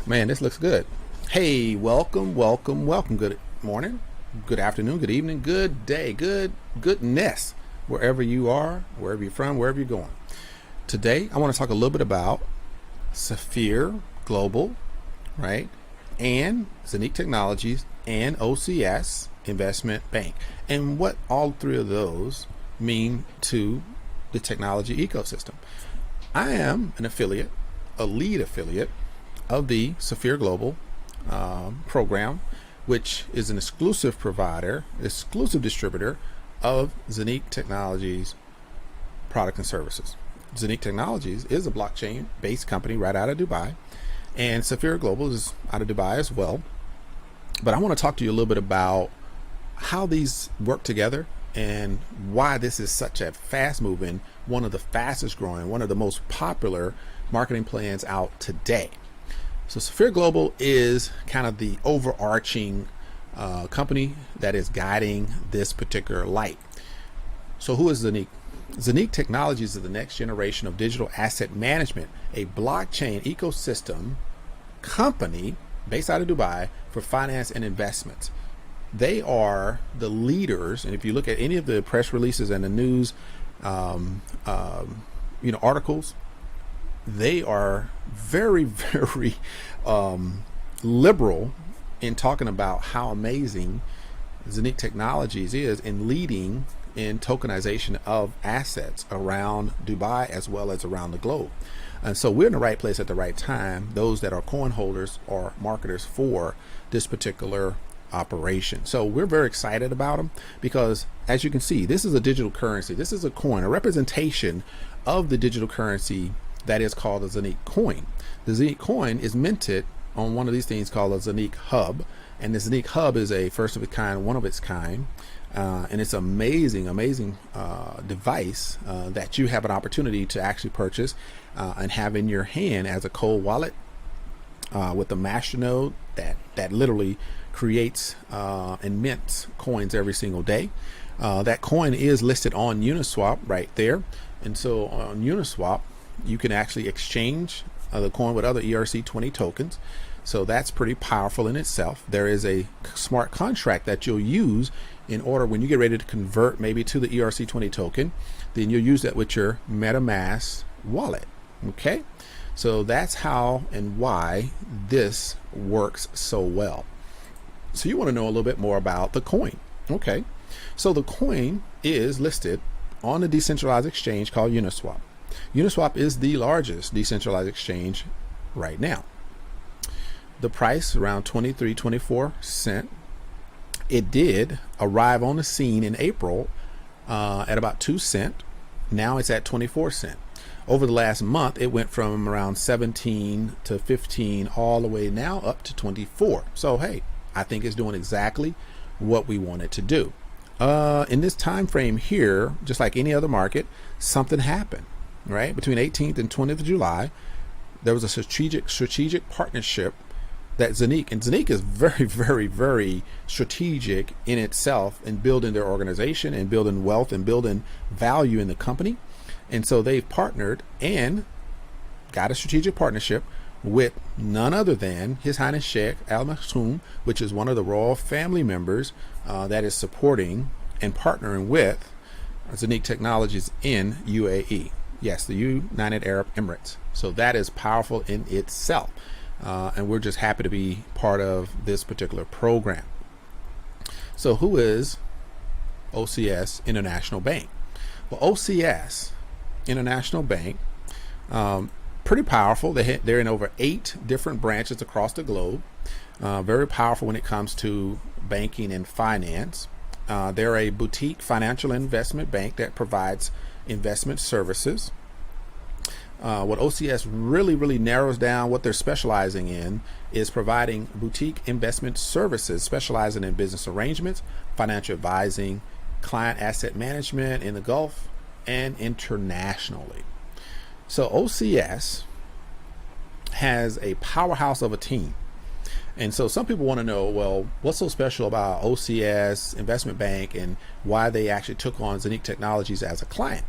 Man, this looks good. Hey, welcome, welcome, welcome. Good morning, good afternoon, good evening, good day, goodness, wherever you are, wherever you're from, wherever you're going. Today, I want to talk a little bit about SAFIR Global, right? And ZENIQ Technologies and OCS Investment Bank, and what all three of those mean to the technology ecosystem. I am an affiliate, a lead affiliate of the SAFIR Global program, which is an exclusive provider, exclusive distributor of ZENIQ Technologies product and services. ZENIQ Technologies is a blockchain-based company right out of Dubai, and SAFIR Global is out of Dubai as well. But I want to talk to you a little bit about how these work together and why this is such a fast-moving, one of the fastest growing, one of the most popular marketing plans out today. So SAFIR Global is kind of the overarching company that is guiding this particular light. So who is ZENIQ? ZENIQ Technologies is the next generation of digital asset management, a blockchain ecosystem company based out of Dubai for finance and investments. They are the leaders, and if you look at any of the press releases and the news, articles, they are very, very liberal in talking about how amazing ZENIQ Technologies is in leading in tokenization of assets around Dubai as well as around the globe. And so we're in the right place at the right time, those that are coin holders or marketers for this particular operation. So we're very excited about them because, as you can see, this is a digital currency. This is a coin, a representation of the digital currency that is called a ZENIQ coin. The ZENIQ coin is minted on one of these things called a ZENIQ hub, and the ZENIQ hub is a first of its kind, one of its kind, and it's amazing device that you have an opportunity to actually purchase and have in your hand as a cold wallet with the masternode that literally creates and mints coins every single day. That coin is listed on Uniswap right there, and so on Uniswap you can actually exchange the coin with other ERC20 tokens. So that's pretty powerful in itself. There is a smart contract that you'll use in order when you get ready to convert maybe to the ERC20 token, then you'll use that with your MetaMask wallet. Okay, so that's how and why this works so well. So you want to know a little bit more about the coin. Okay, so the coin is listed on a decentralized exchange called Uniswap. Uniswap is the largest decentralized exchange right now. The price around 24 cents. It did arrive on the scene in April at about 2 cents. Now it's at 24 cents. Over the last month, it went from around 17 to 15 all the way now up to 24. So hey, I think it's doing exactly what we want it to do. In this time frame here, just like any other market, something happened, right? Between 18th and 20th of July, there was a strategic partnership that ZENIQ, and ZENIQ is very, very, very strategic in itself in building their organization and building wealth and building value in the company. And so they've partnered and got a strategic partnership with none other than His Highness Sheikh Al Maktoum, which is one of the royal family members that is supporting and partnering with ZENIQ Technologies in UAE. Yes, the United Arab Emirates. So that is powerful in itself. And we're just happy to be part of this particular program. So who is OCS International Bank? Well, OCS International Bank, pretty powerful. They're in over 8 different branches across the globe. Very powerful when it comes to banking and finance. They're a boutique financial investment bank that provides investment services. What OCS really narrows down what they're specializing in is providing boutique investment services, specializing in business arrangements, financial advising, client asset management in the Gulf and internationally. So OCS has a powerhouse of a team. And so some people want to know, well, what's so special about OCS Investment Bank and why they actually took on ZENIQ Technologies as a client?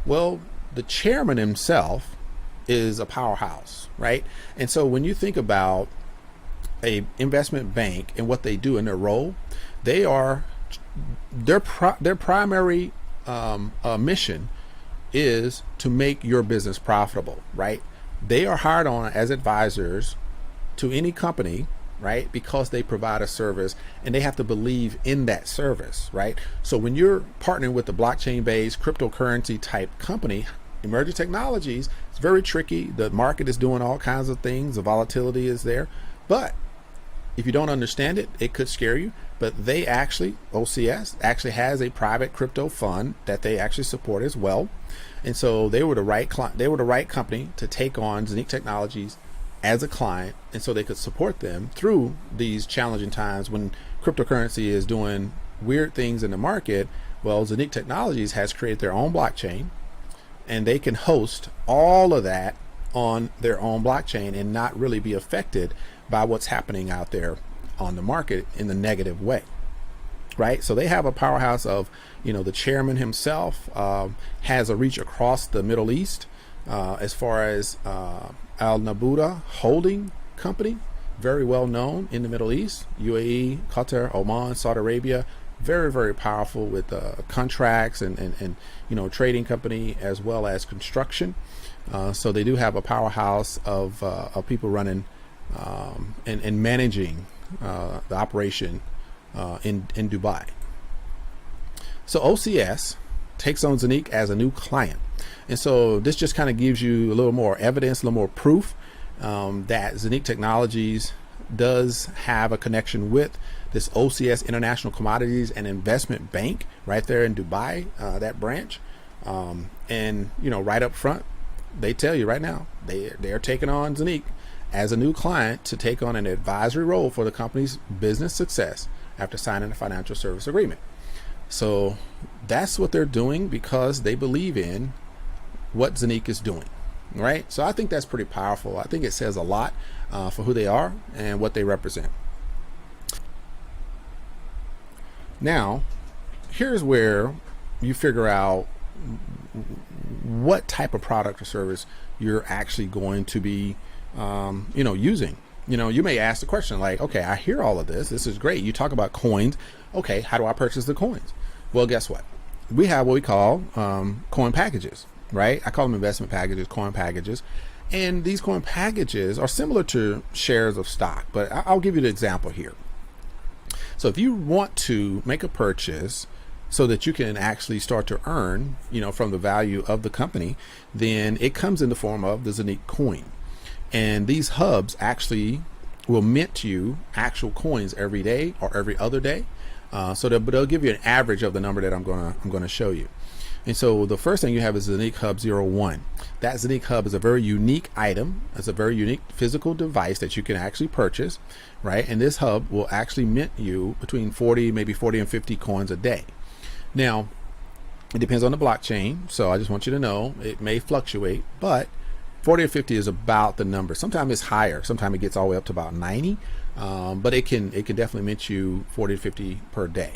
Well, the chairman himself is a powerhouse, right? And so when you think about a investment bank and what they do in their role, they are their primary mission is to make your business profitable, right? They are hired on as advisors to any company, right? Because they provide a service and they have to believe in that service, right? So when you're partnering with a blockchain-based cryptocurrency type company, emerging technologies, it's very tricky. The market is doing all kinds of things. The volatility is there. But if you don't understand it, it could scare you. But they actually, OCS actually has a private crypto fund that they actually support as well. And so they were the right company to take on ZENIQ Technologies as a client, and so they could support them through these challenging times when cryptocurrency is doing weird things in the market. Well, ZENIQ Technologies has created their own blockchain, and they can host all of that on their own blockchain and not really be affected by what's happening out there on the market in the negative way, right? So they have a powerhouse of, the chairman himself has a reach across the Middle East, as far as Al Nabuda Holding Company, very well known in the Middle East, UAE, Qatar, Oman, Saudi Arabia, very, very powerful with contracts and trading company as well as construction. So they do have a powerhouse of people running and managing the operation in Dubai. So OCS takes on ZENIQ as a new client. And so this just kind of gives you a little more evidence, a little more proof that ZENIQ Technologies does have a connection with this OCS International Commodities and Investment Bank right there in Dubai, that branch. And right up front, they tell you right now, they're taking on ZENIQ as a new client to take on an advisory role for the company's business success after signing a financial service agreement. So that's what they're doing because they believe in what ZENIQ is doing, right? So I think that's pretty powerful. I think it says a lot for who they are and what they represent. Now, here's where you figure out what type of product or service you're actually going to be using. You may ask the question like, okay, I hear all of this. This is great. You talk about coins. Okay, how do I purchase the coins? Well, guess what? We have what we call coin packages, right? I call them investment packages, coin packages. And these coin packages are similar to shares of stock, but I'll give you the example here. So if you want to make a purchase so that you can actually start to earn, from the value of the company, then it comes in the form of the ZENIQ coin. And these hubs actually will mint you actual coins every day or every other day. So they'll give you an average of the number that I'm gonna show you. And so the first thing you have is ZENIQ Hub 01. That ZENIQ Hub is a very unique item. It's a very unique physical device that you can actually purchase, right? And this hub will actually mint you between 40 and 50 coins a day. Now, it depends on the blockchain. So I just want you to know it may fluctuate, but 40 or 50 is about the number. Sometimes it's higher. Sometimes it gets all the way up to about 90. But it can definitely mint you 40 to 50 per day,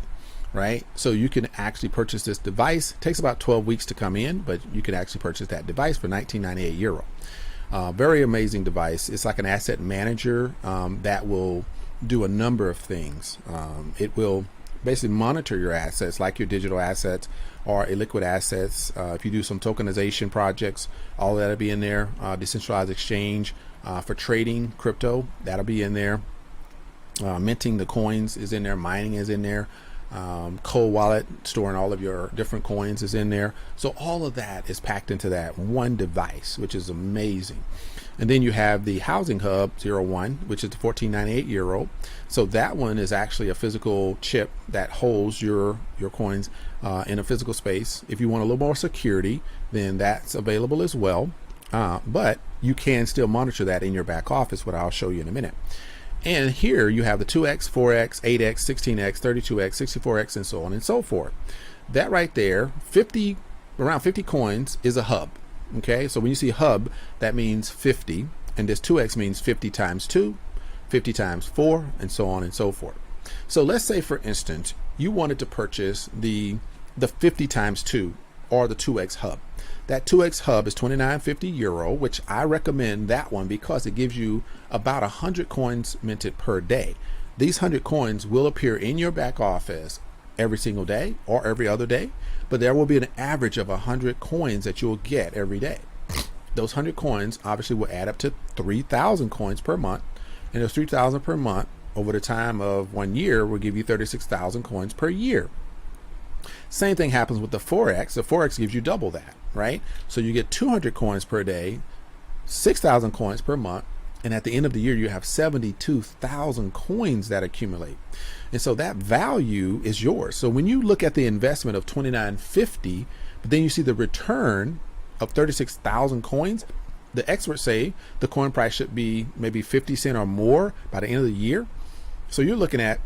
right? So you can actually purchase this device. It takes about 12 weeks to come in, but you can actually purchase that device for 1998 euro. Very amazing device. It's like an asset manager that will do a number of things. It will basically monitor your assets, like your digital assets or illiquid assets. If you do some tokenization projects, all that'll be in there. Decentralized exchange for trading crypto, that'll be in there. Minting the coins is in there. Mining is in there. Cold wallet, storing all of your different coins, is in there. So all of that is packed into that one device, which is amazing. And then you have the Housing Hub 01, which is the 1498 euro. So that one is actually a physical chip that holds your coins in a physical space. If you want a little more security, then that's available as well. But you can still monitor that in your back office, what I'll show you in a minute. And here you have the 2x, 4x, 8x, 16x, 32x, 64x, and so on and so forth. That right there, around 50 coins is a hub. Okay, so when you see hub, that means 50, and this 2x means 50 times 2, 50 times 4, and so on and so forth. So let's say, for instance, you wanted to purchase the 50 times 2 or the 2x hub. That 2x hub is 2950 euro, which I recommend that one because it gives you about 100 coins minted per day. These 100 coins will appear in your back office every single day or every other day, but there will be an average of 100 coins that you'll get every day. Those 100 coins obviously will add up to 3,000 coins per month, and those 3,000 per month over the time of 1 year will give you 36,000 coins per year. Same thing happens with the 4x. The 4x gives you double that, right? So you get 200 coins per day, 6,000 coins per month, and at the end of the year you have 72,000 coins that accumulate. And so that value is yours. So when you look at the investment of 2950, but then you see the return of 36,000 coins, the experts say the coin price should be maybe 50 cents or more by the end of the year. So you're looking at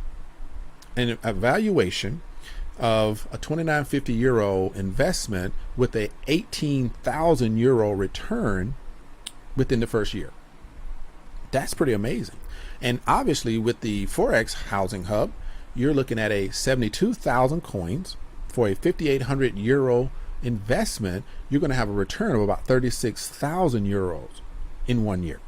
an evaluation of a 2950 euro investment with a 18,000 euro return within the first year. That's pretty amazing. And obviously with the Forex housing hub, you're looking at a 72,000 coins for a 5,800 euro investment. You're going to have a return of about 36,000 euros in 1 year.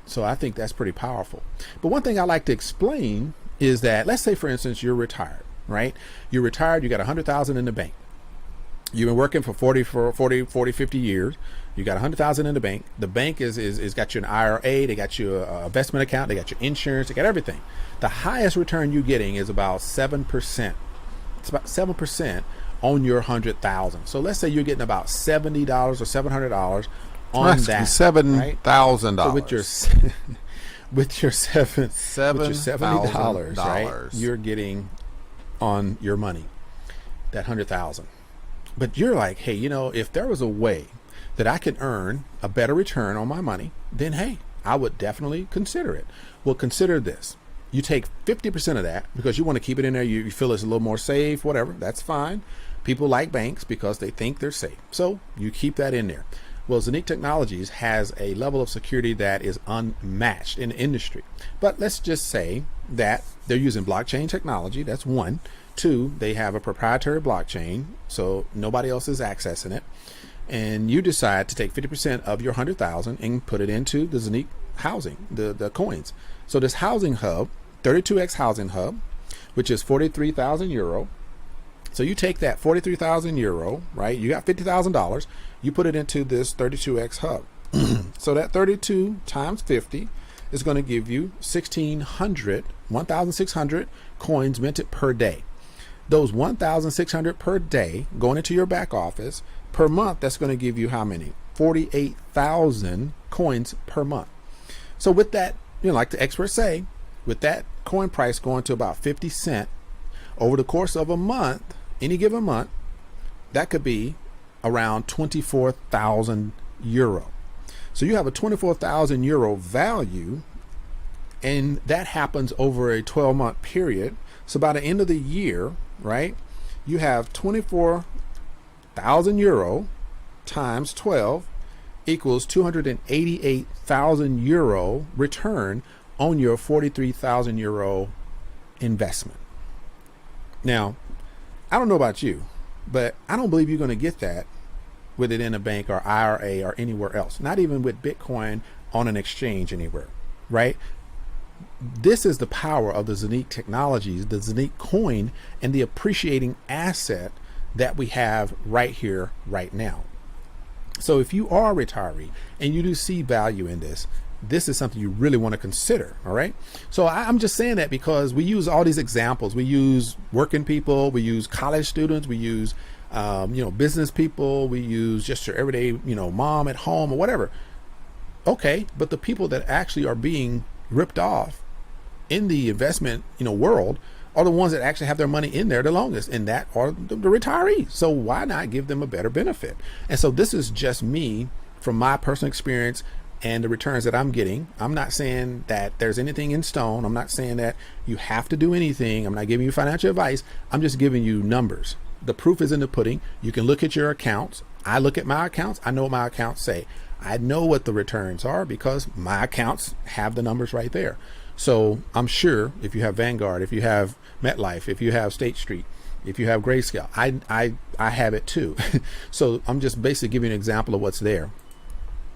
So I think that's pretty powerful. But one thing I like to explain is that, let's say for instance, you're retired, right? You're retired, you got 100,000 in the bank. You've been working for 40, 50 years. You got 100,000 in the bank. The bank is got you an IRA. They got you an investment account. They got your insurance. They got everything. The highest return you're getting is about 7%. It's about 7% on your 100,000. So let's say you're getting about $70 or $700 on That's that. $7,000. Right? So with your $70, right? You're getting on your money that 100,000. But you're like, hey, you know, if there was a way that I could earn a better return on my money, then hey, I would definitely consider it. Well, consider this. You take 50% of that because you want to keep it in there. You feel it's a little more safe, whatever. That's fine. People like banks because they think they're safe. So you keep that in there. Well, ZENIQ Technologies has a level of security that is unmatched in the industry. But let's just say that they're using blockchain technology. That's one. Two, they have a proprietary blockchain, so nobody else is accessing it. And you decide to take 50% of your 100,000 and put it into the ZENIQ housing, the coins. So this housing hub, 32x housing hub, which is 43,000 euro. So you take that 43,000 euro, right? You got $50,000. You put it into this 32x hub. So that 32 times 50 is going to give you 1,600 coins minted per day. Those 1,600 per day going into your back office per month, that's going to give you how many? 48,000 coins per month. So with that, you know, like the experts say, with that coin price going to about 50 cents over the course of a month, any given month, that could be around 24,000 euro. So you have a 24,000 euro value, and that happens over a 12-month period. So by the end of the year, right, you have 24,000 euro times 12 equals 288,000 euro return on your 43,000 euro investment. Now, I don't know about you, but I don't believe you're going to get that with it in a bank or IRA or anywhere else, not even with Bitcoin on an exchange anywhere, right? This is the power of the ZENIQ technologies, the ZENIQ coin, and the appreciating asset that we have right here, right now. So if you are a retiree and you do see value in this, this is something you really want to consider. All right. So I'm just saying that because we use all these examples. We use working people, we use college students, we use, business people, we use just your everyday, mom at home or whatever. Okay. But the people that actually are being ripped off in the investment, world are the ones that actually have their money in there the longest, and that are the retirees. So why not give them a better benefit? And so this is just me from my personal experience and the returns that I'm getting. I'm not saying that there's anything in stone. I'm not saying that you have to do anything. I'm not giving you financial advice. I'm just giving you numbers. The proof is in the pudding. You can look at your accounts. I look at my accounts. I know what my accounts say. I know what the returns are because my accounts have the numbers right there. So I'm sure if you have Vanguard, if you have MetLife, if you have State Street, If you have grayscale, I have it too. So I'm just basically giving you an example of what's there.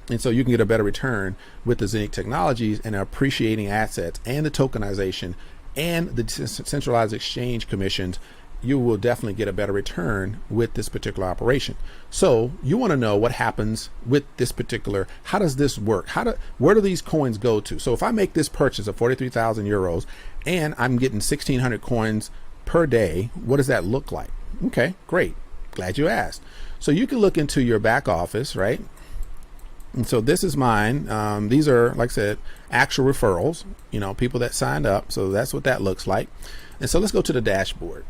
And so you can get a better return with the ZENIQ technologies and appreciating assets and the tokenization and the centralized exchange commissions. You will definitely get a better return with this particular operation. So you want to know what happens with this particular, how does this work? Where do these coins go to? So if I make this purchase of 43,000 euros and I'm getting 1,600 coins per day, what does that look like? Okay, great. Glad you asked. So you can look into your back office, right? And so this is mine. These are, like I said, actual referrals, people that signed up. So that's what that looks like. And so let's go to the dashboard.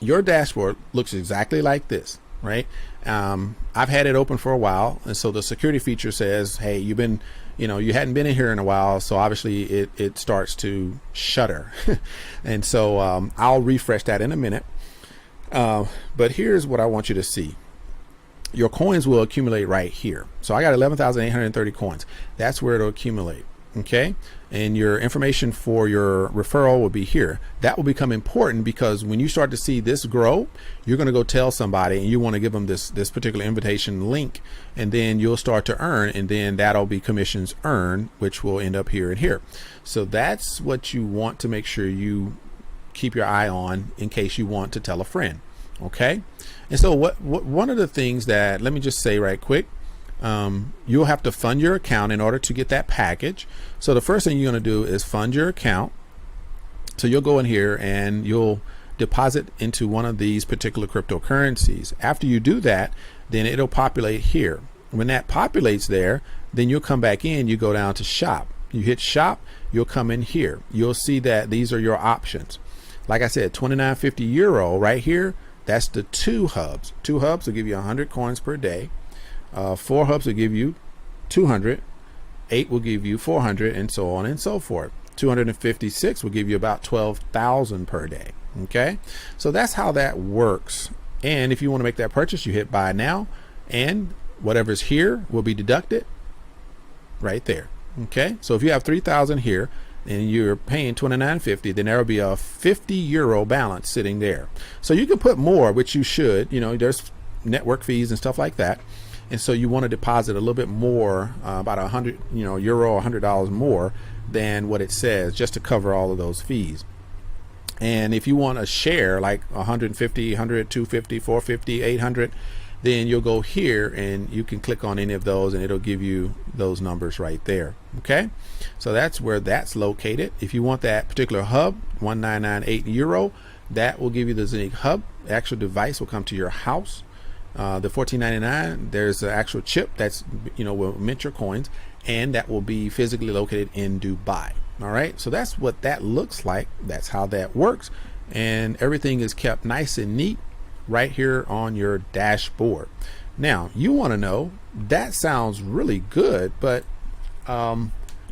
Your dashboard looks exactly like this, right? I've had it open for a while. And so the security feature says, hey, you hadn't been in here in a while. So obviously it starts to shutter. And so I'll refresh that in a minute. But here's what I want you to see. Your coins will accumulate right here. So I got 11,830 coins. That's where it'll accumulate. Okay. And your information for your referral will be here. That will become important because when you start to see this grow, you're going to go tell somebody and you want to give them this particular invitation link, and then you'll start to earn, and then that'll be commissions earned, which will end up here and here. So that's what you want to make sure you keep your eye on in case you want to tell a friend. Okay. And so one of the things that, let me just say right quick, you'll have to fund your account in order to get that package. So the first thing you're going to do is fund your account. So you'll go in here and you'll deposit into one of these particular cryptocurrencies. After you do that, then it'll populate here. When that populates there, then you'll come back in, you go down to shop. You hit shop, you'll come in here. You'll see that these are your options. Like I said, 2950 euro right here. That's the 2 hubs. 2 hubs will give you 100 coins per day. 4 hubs will give you 200. 8 will give you 400, and so on and so forth. 256 will give you about 12,000 per day. Okay, so that's how that works. And if you want to make that purchase, you hit buy now, and whatever's here will be deducted right there. Okay, so if you have 3,000 here and you're paying 29.50, then there will be a 50 euro balance sitting there. So you can put more, which you should. There's network fees and stuff like that, and so you want to deposit a little bit more, about 100 euro, $100 more than what it says, just to cover all of those fees. And if you want a share like 150, 100, 250, 450, 800, then you'll go here and you can click on any of those and it'll give you those numbers right there. Okay, so that's where that's located. If you want that particular hub, 1998 euro, that will give you the ZENIQ hub. The actual device will come to your house. The 14.99, there's the actual chip that's will mint your coins, and that will be physically located in Dubai. All right, so that's what that looks like. That's how that works, and everything is kept nice and neat right here on your dashboard. Now you want to know, that sounds really good, but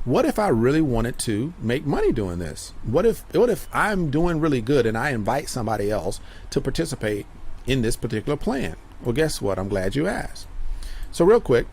what if I really wanted to make money doing this? What if I'm doing really good and I invite somebody else to participate in this particular plan? Well, guess what? I'm glad you asked. So real quick,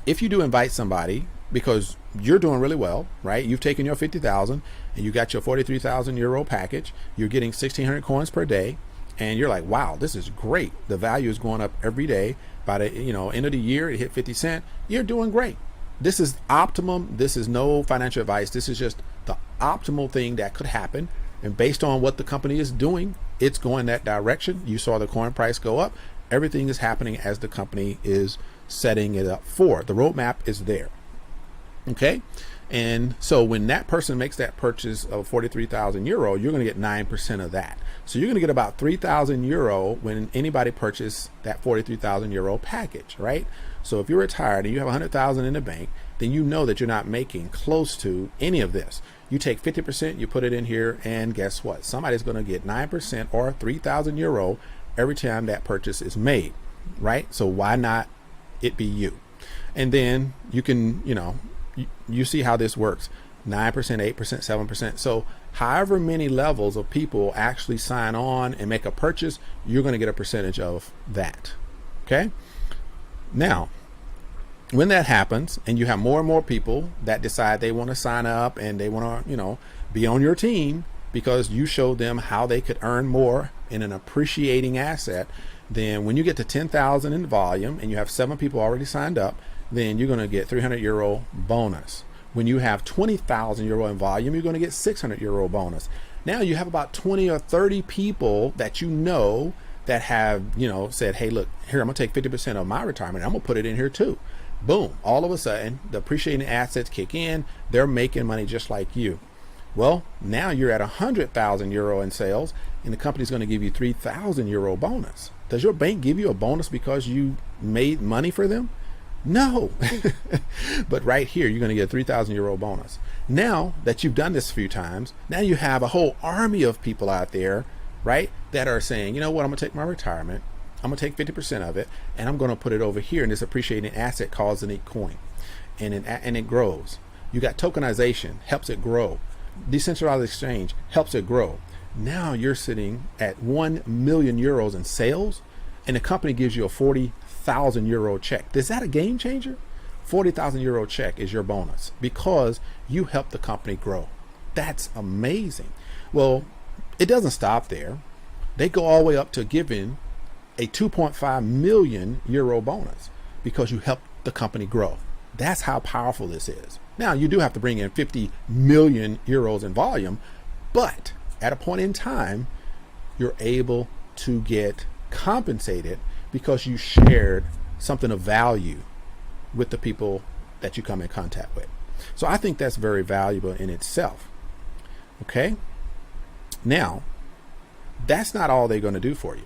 if you do invite somebody because you're doing really well, right? You've taken your 50,000 and you got your 43,000 euro package. You're getting 1,600 coins per day, and you're like, wow, this is great. The value is going up every day. By the end of the year, it hit 50 cents. You're doing great. This is optimum. This is no financial advice. This is just the optimal thing that could happen. And based on what the company is doing, it's going that direction. You saw the coin price go up. Everything is happening as the company is setting it up for. The roadmap is there. Okay. And so when that person makes that purchase of 43,000 euro, you're going to get 9% of that. So you're going to get about 3,000 euro when anybody purchases that 43,000 euro package, right? So if you're retired and you have 100,000 in the bank, then you know that you're not making close to any of this. You take 50%, you put it in here, and guess what? Somebody's going to get 9% or 3,000 euro every time that purchase is made, right? So why not it be you? And then you can, you see how this works. 9%, 8%, 7%. So however many levels of people actually sign on and make a purchase, you're going to get a percentage of that. Okay. Now, when that happens and you have more and more people that decide they want to sign up and they want to, be on your team, because you showed them how they could earn more in an appreciating asset. Then when you get to 10,000 in volume and you have 7 people already signed up, then you're going to get €300 bonus. When you have 20,000 euro in volume, you're going to get €600 bonus. Now you have about 20 or 30 people that you know that have, said, hey, look, here, I'm going to take 50% of my retirement. I'm going to put it in here too. Boom. All of a sudden, the appreciating assets kick in. They're making money just like you. Well, now you're at 100,000 euro in sales, and the company's going to give you €3,000 bonus. Does your bank give you a bonus because you made money for them? No. But right here, you're going to get a €3,000 bonus. Now that you've done this a few times, now you have a whole army of people out there, right, that are saying, you know what, I'm going to take my retirement, I'm going to take 50% of it, and I'm going to put it over here in this appreciating asset called ZENIQ coin. And it grows. You got tokenization, helps it grow. Decentralized exchange helps it grow. Now you're sitting at €1 million in sales, and the company gives you a €40,000 check. Is that a game changer? €40,000 check is your bonus because you helped the company grow. That's amazing. Well, it doesn't stop there. They go all the way up to giving a €2.5 million bonus because you helped the company grow. That's how powerful this is. Now you do have to bring in 50 million euros in volume, but at a point in time, you're able to get compensated because you shared something of value with the people that you come in contact with. So I think that's very valuable in itself. Okay. Now, that's not all they're going to do for you.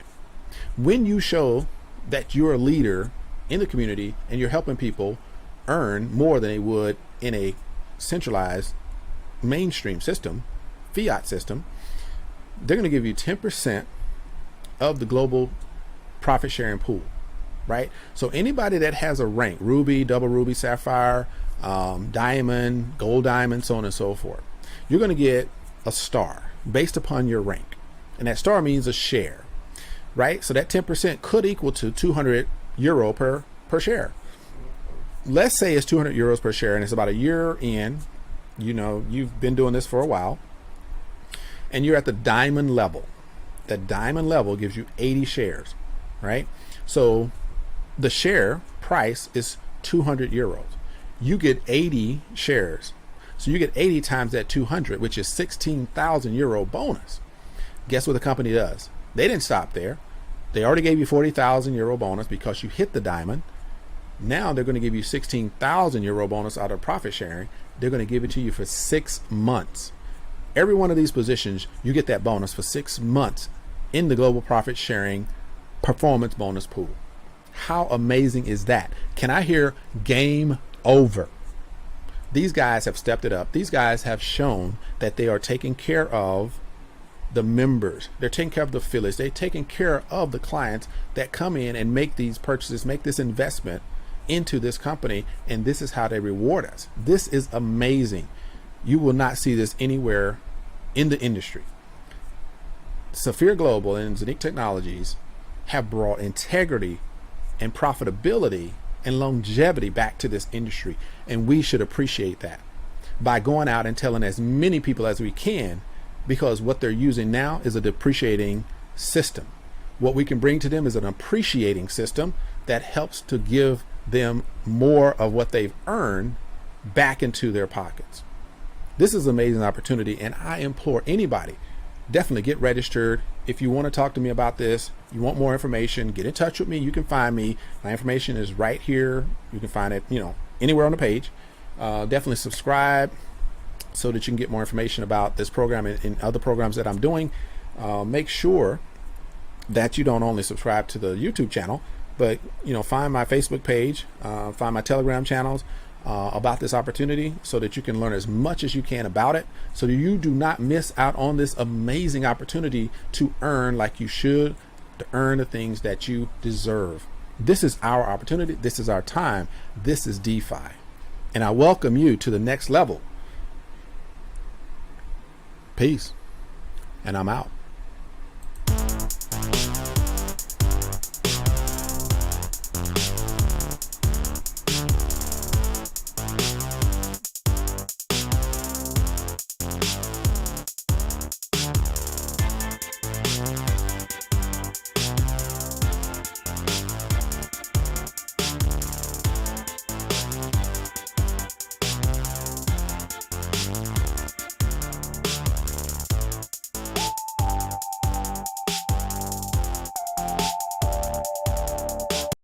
When you show that you're a leader in the community and you're helping people earn more than they would in a centralized mainstream system, fiat system, they're going to give you 10% of the global profit sharing pool, right? So anybody that has a rank, ruby, double ruby, sapphire, diamond, gold diamond, so on and so forth, you're going to get a star based upon your rank. And that star means a share, right? So that 10% could equal to €200 per share. Let's say it's €200 per share and it's about a year in, you've been doing this for a while and you're at the diamond level. That diamond level gives you 80 shares, right? So the share price is €200. You get 80 shares. So you get 80 times that 200, which is €16,000 bonus. Guess what the company does? They didn't stop there. They already gave you €40,000 bonus because you hit the diamond. Now they're going to give you €16,000 bonus out of profit sharing. They're going to give it to you for 6 months. Every one of these positions, you get that bonus for 6 months in the global profit sharing performance bonus pool. How amazing is that? Can I hear game over? These guys have stepped it up. These guys have shown that they are taking care of the members. They're taking care of the affiliates. They're taking care of the clients that come in and make these purchases, make this investment into this company, and this is how they reward us. This is amazing. You will not see this anywhere in the industry. SAFIR Global and ZENIQ Technologies have brought integrity and profitability and longevity back to this industry, and we should appreciate that by going out and telling as many people as we can, because what they're using now is a depreciating system. What we can bring to them is an appreciating system that helps to give them more of what they've earned back into their pockets. This is an amazing opportunity, and I implore anybody, definitely get registered. If you want to talk to me about this, you want more information, get in touch with me. You can find me. My information is right here. You can find it, anywhere on the page. Definitely subscribe so that you can get more information about this program and other programs that I'm doing. Make sure that you don't only subscribe to the YouTube channel, but find my Facebook page, find my Telegram channels about this opportunity, so that you can learn as much as you can about it, so that you do not miss out on this amazing opportunity to earn like you should, to earn the things that you deserve. This is our opportunity. This is our time. This is DeFi, and I welcome you to the next level. Peace, and I'm out.